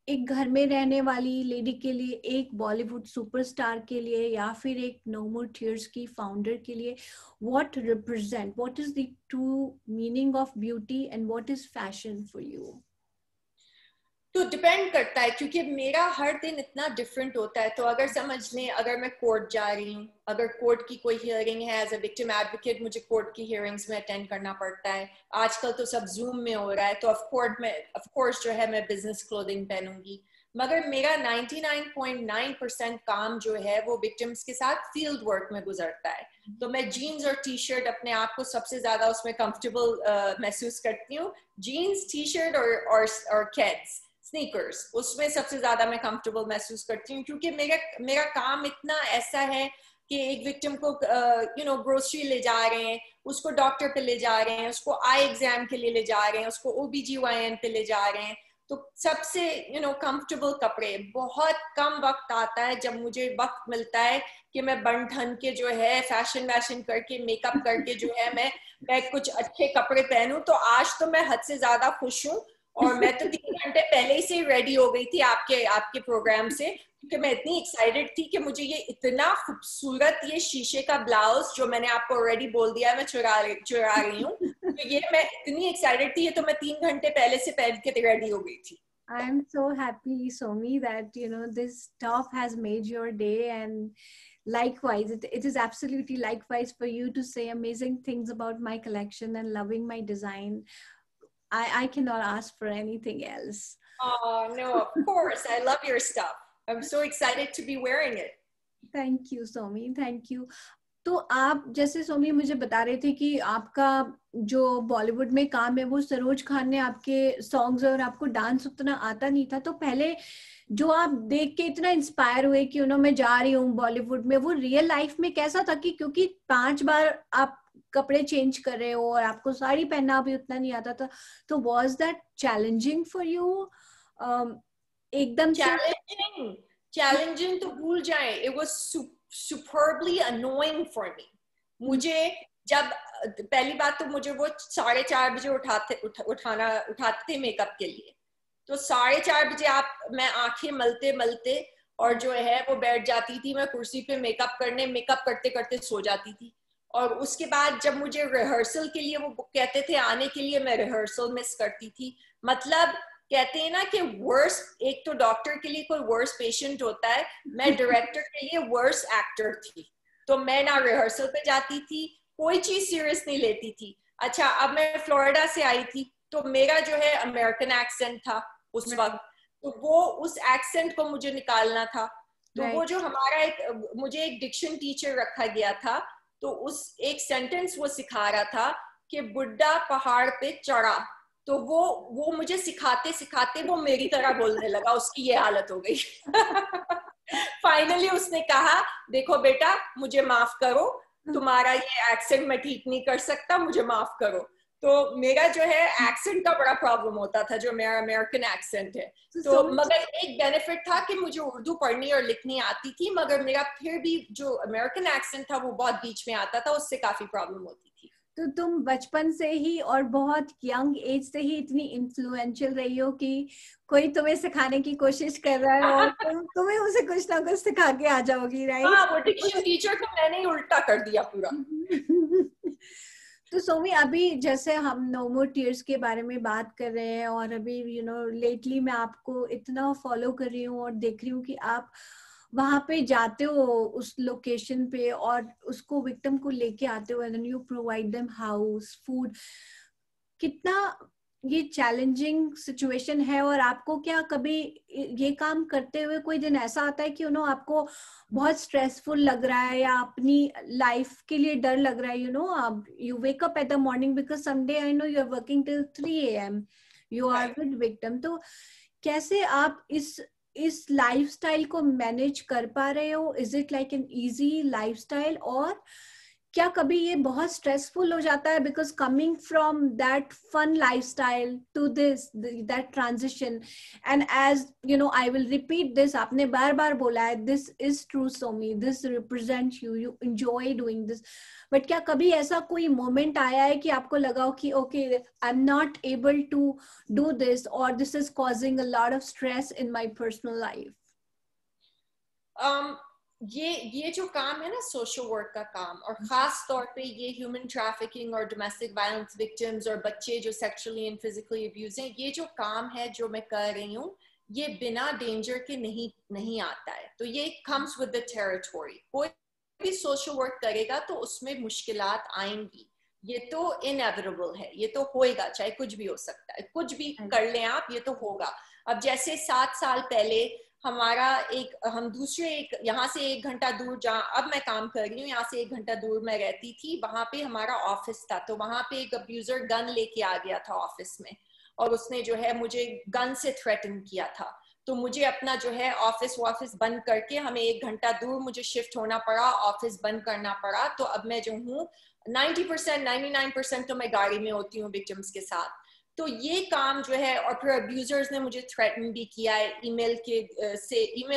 एक घर में रहने वाली लेडी के लिए, एक बॉलीवुड सुपरस्टार के लिए, या फिर एक नो मोर टीयर्स की फाउंडर के लिए? What represent, what is the true meaning of beauty, and what is fashion for you? तो डिपेंड करता है, क्योंकि मेरा हर दिन इतना डिफरेंट होता है। तो अगर समझ लें, अगर मैं कोर्ट जा रही हूँ, अगर कोर्ट की कोई हियरिंग है, एज अ विक्टिम एडवोकेट मुझे कोर्ट की हियरिंग्स में अटेंड करना पड़ता है। आजकल तो सब जूम में हो रहा है, तो ऑफ कोर्स जो है मैं बिजनेस क्लोथिंग पहनूंगी। मगर मेरा 99.9% काम जो है वो विक्टिम्स के साथ फील्ड वर्क में गुजरता है। तो मैं जीन्स और टी शर्ट अपने आप को सबसे ज्यादा उसमें कंफर्टेबल महसूस करती हूँ। जीन्स, टी शर्ट और केड्स, स्नीकर्स, उसमें सबसे ज्यादा मैं कंफर्टेबल महसूस करती हूँ। क्योंकि मेरा काम इतना ऐसा है कि एक विक्टिम को ग्रोसरी ले जा रहे हैं, उसको डॉक्टर पे ले जा रहे हैं, उसको आई एग्जाम के लिए ले जा रहे हैं, उसको OBGYN पे ले जा रहे हैं। तो सबसे कंफर्टेबल कपड़े। बहुत कम वक्त आता है जब मुझे वक्त मिलता है कि मैं बन ठन के जो है फैशन करके, मेकअप करके जो है मैं मैं कुछ अच्छे कपड़े पहनूं, तो आज तो मैं हद से ज्यादा खुश हूँ। और मैं तो 3 घंटे पहले से ही रेडी हो गई थी आपके आपके प्रोग्राम से, क्योंकि मैं इतनी एक्साइटेड थी कि मुझे ये इतना खूबसूरत ये शीशे का ब्लाउज, जो मैंने आपको ऑलरेडी बोल दिया मैं चुरा रही हूँ, तो ये मैं इतनी एक्साइटेड थी, ये तो मैं 3 घंटे पहले से पहन के रेडी हो गई थी। I'm so happy, Somi, that this top has made your day, and likewise, it is absolutely likewise for you to say amazing things about my collection and loving my design. I cannot ask for anything else. Oh no, of course, I love your stuff. I'm so excited to be wearing it. Thank you, Somi. Thank you. तो आप जैसे सोमी मुझे बता रहे थे कि आपका जो बॉलीवुड में काम है वो सरोज खान ने आपके सॉन्ग्स और आपको डांस उतना आता नहीं था, तो पहले जो आप देख के इतना इंस्पायर हुए कि मैं जा रही हूँ बॉलीवुड में, वो रियल लाइफ में कैसा था? कि क्योंकि 5 बार आप कपड़े चेंज कर रहे हो और आपको साड़ी पहनना भी उतना नहीं आता था, तो was that challenging for you? एकदम से चैलेंजिंग तो भूल जाए, it was superbly annoying for me. मुझे जब पहली बात तो मुझे वो 4:30 बजे उठाते थे मेकअप के लिए, तो 4:30 बजे मैं आंखें मलते मलते और जो है वो बैठ जाती थी मैं कुर्सी पे मेकअप करने, मेकअप करते करते सो जाती थी। और उसके बाद जब मुझे रिहर्सल के लिए वो कहते थे आने के लिए, मैं रिहर्सल मिस करती थी। मतलब कहते हैं ना कि वर्स, एक तो डॉक्टर के लिए कोई वर्स पेशेंट होता है, मैं डायरेक्टर के लिए वर्स एक्टर थी। तो मैं ना रिहर्सल पे जाती थी, कोई चीज सीरियस नहीं लेती थी। अच्छा, अब मैं फ्लोरिडा से आई थी, तो मेरा जो है अमेरिकन एक्सेंट था उस वक्त, तो वो उस एक्सेंट को मुझे निकालना था। तो वो जो हमारा मुझे एक डिक्शन टीचर रखा गया था, तो उस एक सेंटेंस वो सिखा रहा था कि बुड्ढा पहाड़ पे चढ़ा, तो वो मुझे सिखाते सिखाते वो मेरी तरह बोलने लगा, उसकी ये हालत हो गई। फाइनली उसने कहा देखो बेटा मुझे माफ करो, तुम्हारा ये एक्सेंट मैं ठीक नहीं कर सकता, मुझे माफ करो। तो मेरा जो है एक्सेंट का बड़ा प्रॉब्लम होता था, जो मेरा अमेरिकन एक्सेंट है। तो मगर एक बेनिफिट था कि मुझे उर्दू पढ़नी और लिखनी आती थी, मगर मेरा फिर भी जो अमेरिकन एक्सेंट था वो बहुत बीच में आता था, उससे काफी प्रॉब्लम होती थी। तो तुम बचपन से ही और बहुत यंग एज से ही इतनी इन्फ्लुएंशियल रही हो कि कोई तुम्हें सिखाने की कोशिश कर रहा है और तुम्हें उसे कुछ ना कुछ सिखा के आ जाओगी, राइट? हाँ, वो डिक्शन टीचर को मैंने ही उल्टा कर दिया पूरा। तो सोमी, अभी जैसे हम नो मोर टीयर्स के बारे में बात कर रहे हैं, और अभी लेटली मैं आपको इतना फॉलो कर रही हूँ और देख रही हूँ कि आप वहां पे जाते हो उस लोकेशन पे और उसको विक्टिम को लेके आते हो, and you provide them house, food. कितना ये चैलेंजिंग सिचुएशन है, और आपको क्या कभी ये काम करते हुए कोई दिन ऐसा आता है कि आपको बहुत स्ट्रेसफुल लग रहा है या अपनी लाइफ के लिए डर लग रहा है? You wake up at the morning because someday I know you are working till 3 AM, you are with victim. तो कैसे आप इस लाइफस्टाइल को मैनेज कर पा रहे हो? Is it like an easy lifestyle, और क्या कभी ये बहुत स्ट्रेसफुल हो जाता है because coming from that fun lifestyle to this, that transition? And as I will repeat this, आपने बार बार बोला है this is true Somi, this represent you, you enjoy doing this, but क्या कभी ऐसा कोई मोमेंट आया है कि आपको लगा हो कि okay I am not able to do this, और this is causing a lot of stress in my personal life? ये जो काम है ना सोशल वर्क का काम, और खास तौर पे ये ह्यूमन ट्रैफिकिंग और डोमेस्टिक वायलेंस विक्टिम्स और बच्चे जो सेक्सुअली एंड फिजिकली अब्यूज हैं, ये जो काम है जो मैं कर रही हूँ, ये बिना डेंजर के नहीं आता है। तो ये कम्स विद द टेरिटोरी। कोई भी सोशल वर्क करेगा तो उसमें मुश्किलात आएंगी, ये तो इनएविटेबल है, ये तो होएगा, चाहे कुछ भी हो सकता है, कुछ भी कर लें आप, ये तो होगा। अब जैसे 7 साल पहले हम दूसरे यहाँ से 1 घंटा दूर, जहाँ अब मैं काम कर रही हूँ, यहाँ से 1 घंटा दूर मैं रहती थी, वहां पे हमारा ऑफिस था। तो वहां पे एक अब्यूजर गन लेके आ गया था ऑफिस में, और उसने जो है मुझे गन से थ्रेटन किया था। तो मुझे अपना जो है ऑफिस बंद करके, हमें 1 घंटा दूर मुझे शिफ्ट होना पड़ा, ऑफिस बंद करना पड़ा। तो अब मैं जो हूँ 90% 99% तो मैं गाड़ी में होती हूँ विक्टिम्स के साथ। तो ये काम जो है, और फिर अब्यूजर्स ने मुझे थ्रेटन भी किया है, ईमेल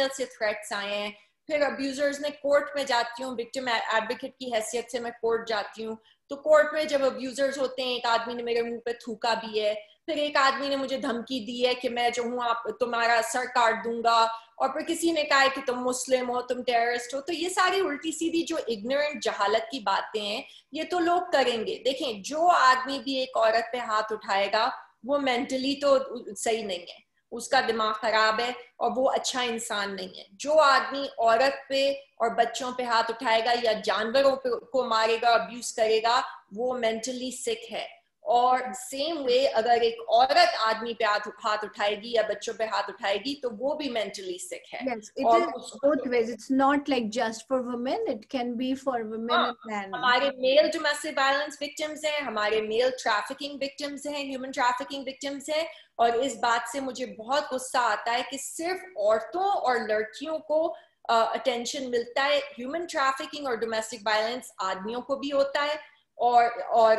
से थ्रेट्स आए हैं। फिर अब्यूजर्स ने कोर्ट में जाती हूँ, विक्टिम एडवोकेट की हैसियत से मैं कोर्ट जाती हूँ, तो कोर्ट में जब अब्यूजर्स होते हैं, एक आदमी ने मेरे मुंह पे थूका भी है, फिर एक आदमी ने मुझे धमकी दी है कि मैं जो हूँ आप तुम्हारा सर काट दूंगा, और फिर किसी ने कहा है कि तुम मुस्लिम हो, तुम टेररिस्ट हो। तो ये सारी उल्टी सीधी जो इग्नोरेंट जहालत की बातें हैं, ये तो लोग करेंगे। देखें, जो आदमी भी एक औरत पे हाथ उठाएगा वो मेंटली तो सही नहीं है, उसका दिमाग खराब है और वो अच्छा इंसान नहीं है। जो आदमी औरत पे और बच्चों पे हाथ उठाएगा या जानवरों पे को मारेगा, अब्यूज करेगा, वो मेंटली सिक है। और सेम वे अगर एक औरत आदमी पे हाथ उठाएगी या बच्चों पे हाथ उठाएगी तो वो भी मेंटली सिक है। Yes, it और is both ways. It's not like just for women. It can be for women हाँ, and men. हमारे मेल डोमेस्टिक वायलेंस विक्टिम्स हैं, हमारे मेल ट्रैफिकिंग विक्टिम्स हैं, ह्यूमन ट्रैफिकिंग विक्टिम्स हैं। और इस बात से मुझे बहुत गुस्सा आता है कि सिर्फ औरतों और लड़कियों को अटेंशन मिलता है। ह्यूमन ट्रैफिकिंग और डोमेस्टिक वायलेंस आदमियों को भी होता है और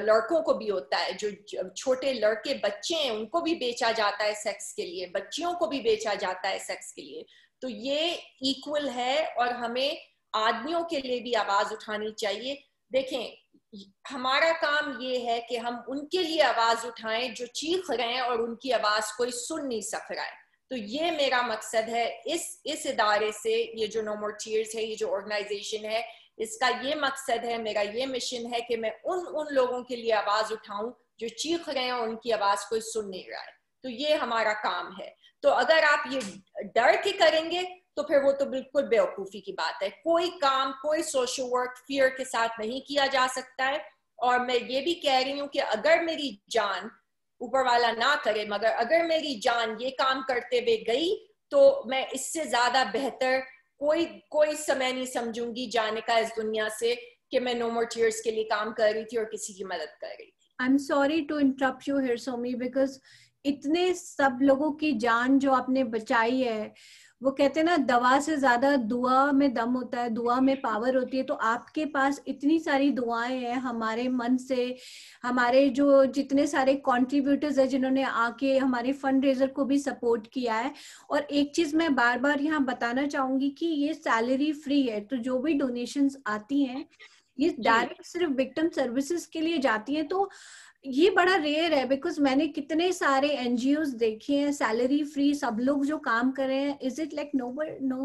लड़कों को भी होता है। जो छोटे लड़के बच्चे हैं उनको भी बेचा जाता है सेक्स के लिए, बच्चियों को भी बेचा जाता है सेक्स के लिए। तो ये इक्वल है और हमें आदमियों के लिए भी आवाज उठानी चाहिए। देखें, हमारा काम ये है कि हम उनके लिए आवाज उठाएं जो चीख रहे हैं और उनकी आवाज कोई सुन नहीं सक रहा है। तो ये मेरा मकसद है इस इदारे से। ये जो नो मोर टीयर्स है, ये जो ऑर्गेनाइजेशन है, इसका ये मकसद है, मेरा ये मिशन है कि मैं उन लोगों के लिए आवाज उठाऊं जो चीख रहे हैं और उनकी आवाज कोई सुन नहीं रहा है। तो ये हमारा काम है। तो अगर आप ये डर के करेंगे तो फिर वो तो बिल्कुल बेवकूफी की बात है। कोई काम, कोई सोशल वर्क फियर के साथ नहीं किया जा सकता है। और मैं ये भी कह रही हूँ कि अगर मेरी जान, ऊपर वाला ना करे, मगर अगर मेरी जान ये काम करते हुए गई तो मैं इससे ज्यादा बेहतर कोई समय नहीं समझूंगी जाने का इस दुनिया से कि मैं नो मोर टीयर्स के लिए काम कर रही थी और किसी की मदद कर रही थी। I'm sorry to interrupt you here, Somi, because इतने सब लोगों की जान जो आपने बचाई है, वो कहते हैं ना, दवा से ज्यादा दुआ में दम होता है, दुआ में पावर होती है। तो आपके पास इतनी सारी दुआएं हैं हमारे मन से, हमारे जो जितने सारे कंट्रीब्यूटर्स हैं जिन्होंने आके हमारे फंड रेजर को भी सपोर्ट किया है। और एक चीज मैं बार बार यहाँ बताना चाहूंगी कि ये सैलरी फ्री है। तो जो भी डोनेशंस आती हैं ये डायरेक्ट सिर्फ विक्टिम सर्विसेज के लिए जाती हैं। तो ये बड़ा रेयर है, बिकॉज मैंने कितने सारे एनजीओज देखे हैं सैलरी फ्री, सब लोग जो काम कर रहे हैं। Is it like no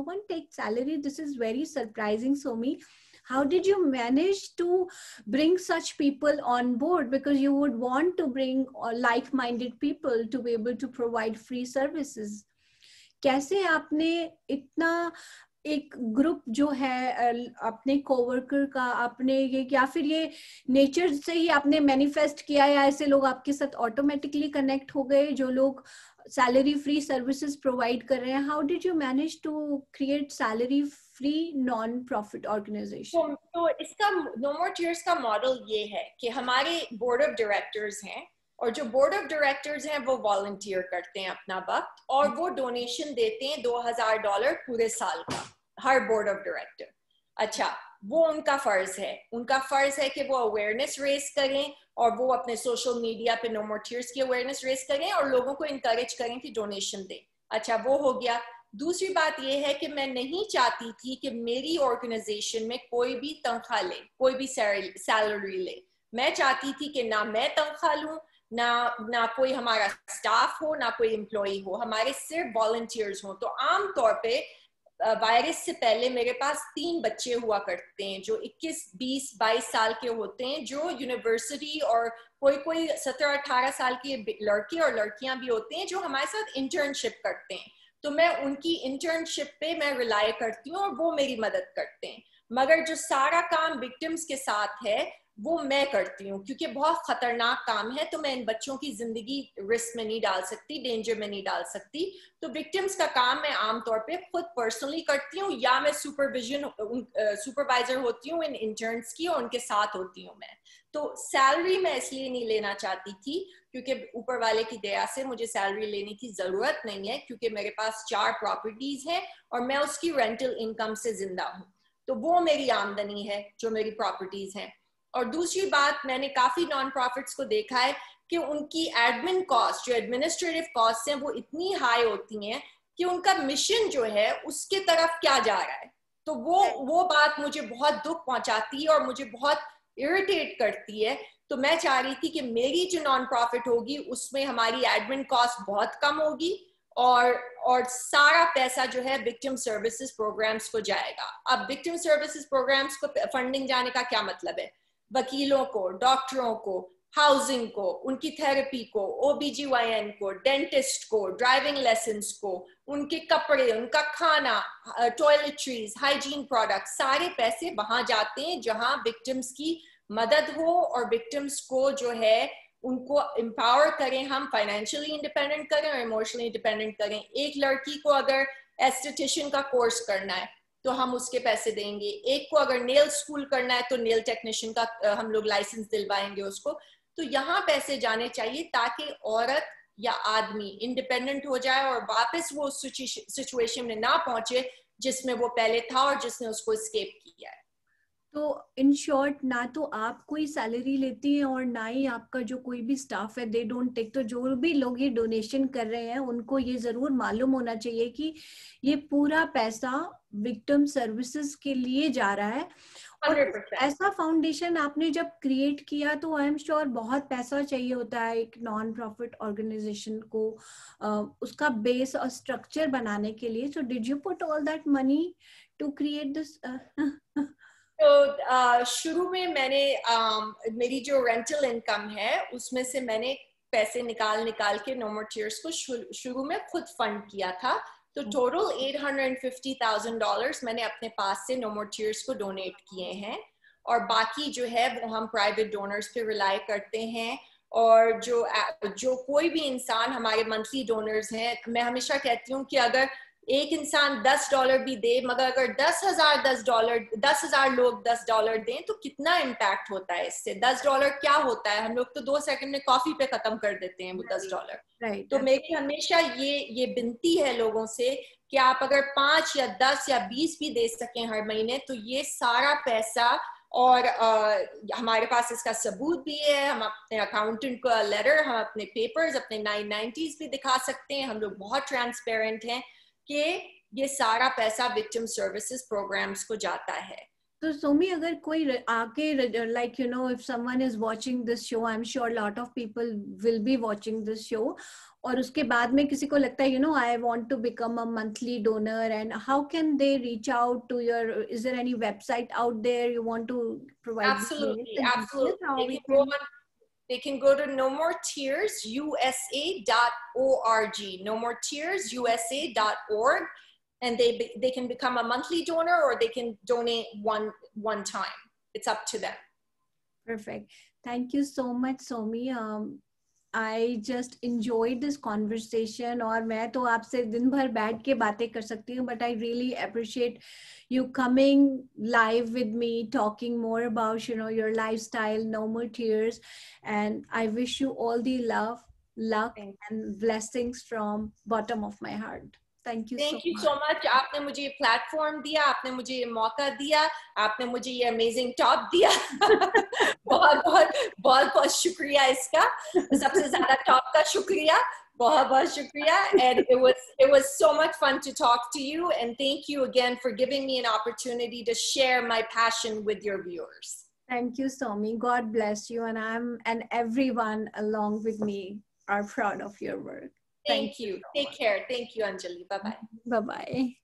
one take salary? This is very surprising Somi. How did you manage to bring such people on board? Because you would want to bring like-minded people to be able to provide free services. कैसे आपने इतना एक group जो है अपने co-worker का, अपने ये, या फिर ये नेचर से ही आपने मैनिफेस्ट किया, या ऐसे लोग आपके साथ ऑटोमेटिकली कनेक्ट हो गए जो लोग सैलरी फ्री सर्विसेज प्रोवाइड कर रहे हैं? How did you manage to create salary free non profit organisation? तो इसका नो मोर टीयर्स का मॉडल ये है कि हमारे बोर्ड ऑफ डायरेक्टर्स हैं, और जो बोर्ड ऑफ डायरेक्टर्स हैं वो वॉलंटियर करते हैं अपना वक्त, और वो डोनेशन देते हैं $2000 पूरे साल का, हर बोर्ड ऑफ डायरेक्टर। अच्छा, वो उनका फर्ज है। उनका फर्ज है कि वो अवेयरनेस रेस करें और वो अपने सोशल मीडिया पे नो मोर टीयर्स की अवेयरनेस रेस करें और लोगों को इनकरेज करें कि डोनेशन दें। अच्छा, वो हो गया। दूसरी बात ये है कि मैं नहीं चाहती थी कि मेरी ऑर्गेनाइजेशन में कोई भी तनख्वाह ले, कोई भी सैलरी ले। मैं चाहती थी कि ना मैं तनख्वाह लूं, ना कोई हमारा स्टाफ हो, ना कोई एम्प्लॉय हो, हमारे सिर्फ वॉलंटियर्स हो। तो आम तौर पे वायरस से पहले मेरे पास 3 बच्चे हुआ करते हैं जो 21, 20, 22 साल के होते हैं, जो यूनिवर्सिटी, और कोई 17, 18 साल के लड़के और लड़कियां भी होते हैं जो हमारे साथ इंटर्नशिप करते हैं। तो मैं उनकी इंटर्नशिप पे मैं रिलाय करती हूँ और वो मेरी मदद करते हैं। मगर जो सारा काम विक्टिम्स के साथ है वो मैं करती हूँ, क्योंकि बहुत खतरनाक काम है। तो मैं इन बच्चों की जिंदगी रिस्क में नहीं डाल सकती, डेंजर में नहीं डाल सकती। तो विक्टिम्स का काम मैं आमतौर पे खुद पर्सनली करती हूँ, या मैं सुपरवाइजर होती हूँ इन इंटर्न्स की और उनके साथ होती हूँ मैं। तो सैलरी मैं इसलिए नहीं लेना चाहती थी क्योंकि ऊपर वाले की दया से मुझे सैलरी लेने की जरूरत नहीं है, क्योंकि मेरे पास 4 प्रॉपर्टीज हैं और मैं उसकी रेंटल इनकम से जिंदा हूँ। तो वो मेरी आमदनी है जो मेरी प्रॉपर्टीज हैं। और दूसरी बात, मैंने काफी नॉन प्रॉफिट्स को देखा है कि उनकी एडमिन कॉस्ट, जो एडमिनिस्ट्रेटिव कॉस्ट हैं, वो इतनी हाई होती हैं कि उनका मिशन जो है उसके तरफ क्या जा रहा है। तो वो बात मुझे बहुत दुख पहुंचाती है और मुझे बहुत इरिटेट करती है, तो मैं चाह रही थी कि मेरी जो नॉन प्रॉफिट होगी उसमें हमारी एडमिन कॉस्ट बहुत कम होगी और सारा पैसा जो है विक्टिम सर्विसेज प्रोग्राम्स को जाएगा। अब विक्टिम सर्विसेज प्रोग्राम्स को फंडिंग जाने का क्या मतलब है? वकीलों को, डॉक्टरों को, हाउसिंग को, उनकी थेरेपी को, OBGYN को, डेंटिस्ट को, ड्राइविंग लेसन्स को, उनके कपड़े, उनका खाना, टॉयलेटरीज, हाइजीन प्रोडक्ट, सारे पैसे वहां जाते हैं जहां विक्टिम्स की मदद हो और विक्टिम्स को जो है उनको एम्पावर करें, हम फाइनेंशियली इंडिपेंडेंट करें और इमोशनली इंडिपेंडेंट करें। एक लड़की को अगर एस्थेटिशियन का कोर्स करना है तो हम उसके पैसे देंगे, एक को अगर नेल स्कूल करना है तो नेल टेक्नीशियन का हम लोग लाइसेंस दिलवाएंगे उसको। तो यहाँ पैसे जाने चाहिए ताकि औरत या आदमी इंडिपेंडेंट हो जाए और वापस वो उस सिचुएशन में ना पहुंचे जिसमें वो पहले था और जिसने उसको एस्केप किया है। तो इन शॉर्ट, ना तो आप कोई सैलरी लेती हैं और ना ही आपका जो कोई भी स्टाफ है दे डोंट टेक। तो जो भी लोग ये डोनेशन कर रहे हैं उनको ये जरूर मालूम होना चाहिए कि ये पूरा पैसा विक्टिम सर्विसेज के लिए जा रहा है। और 100%। ऐसा फाउंडेशन आपने जब क्रिएट किया तो आई एम श्योर बहुत पैसा चाहिए होता है एक नॉन प्रॉफिट ऑर्गेनाइजेशन को उसका बेस और स्ट्रक्चर बनाने के लिए। So did you put all that money to create this? तो शुरू में मैंने मेरी जो रेंटल इनकम है उसमें से मैंने पैसे निकाल के नो मोर टीयर्स को शुरू में खुद फंड किया था। तो टोटल $850,000 मैंने अपने पास से नो मोर टीयर्स को डोनेट किए हैं और बाकी जो है वो हम प्राइवेट डोनर्स पे रिलाई करते हैं। और जो कोई भी इंसान, हमारे मंथली डोनर्स हैं, मैं हमेशा कहती हूँ कि अगर एक इंसान $10 भी दे, मगर अगर 10,000 लोग $10 दें तो कितना इम्पैक्ट होता है इससे। $10 क्या होता है, हम लोग तो 2 सेकंड में कॉफी पे खत्म कर देते हैं वो $10। तो मेरी हमेशा ये विनती है लोगों से कि आप अगर 5 या 10 या 20 भी दे सकें हर महीने तो ये सारा पैसा, और हमारे पास इसका सबूत भी है, हम अपने अकाउंटेंट को लेटर, हम अपने पेपर्स, अपने 990s भी दिखा सकते हैं, हम लोग बहुत ट्रांसपेरेंट हैं कि ये सारा पैसा विक्टिम सर्विसेज प्रोग्राम्स को जाता है। तो सोमी, अगर कोई आके like you know if someone is watching this show, I'm sure lot of people will be watching this show, और उसके बाद में किसी को लगता है I want to become a monthly donor, and how can they reach out to your, is there any website out there you want to provide? Absolutely. They can go to nomoretearsusa.org, nomoretearsusa.org, and they can become a monthly donor or they can donate one time. It's up to them. Perfect. Thank you so much, Somi. I just enjoyed this conversation, और मैं तो आपसे दिन भर बैठ के बातें कर सकती हूँ, but I really appreciate you coming live with me, talking more about your lifestyle, No More Tears, and I wish you all the love, luck, and blessings from bottom of my heart. Thank you so much. आपने मुझे ये platform दिया, आपने मुझे ये मौका दिया, आपने मुझे ये अमेजिंग टॉप दिया। बहुत शुक्रिया इसका, सबसे ज्यादा टॉप का शुक्रिया, बहुत शुक्रिया। And it was so much fun to talk to you, and thank you again for giving me an opportunity to share my passion with your viewers. Thank you, Somi. God bless you, and everyone along with me are proud of your work. Thank you. Take care. Thank you, Anjali. Bye-bye. Bye-bye.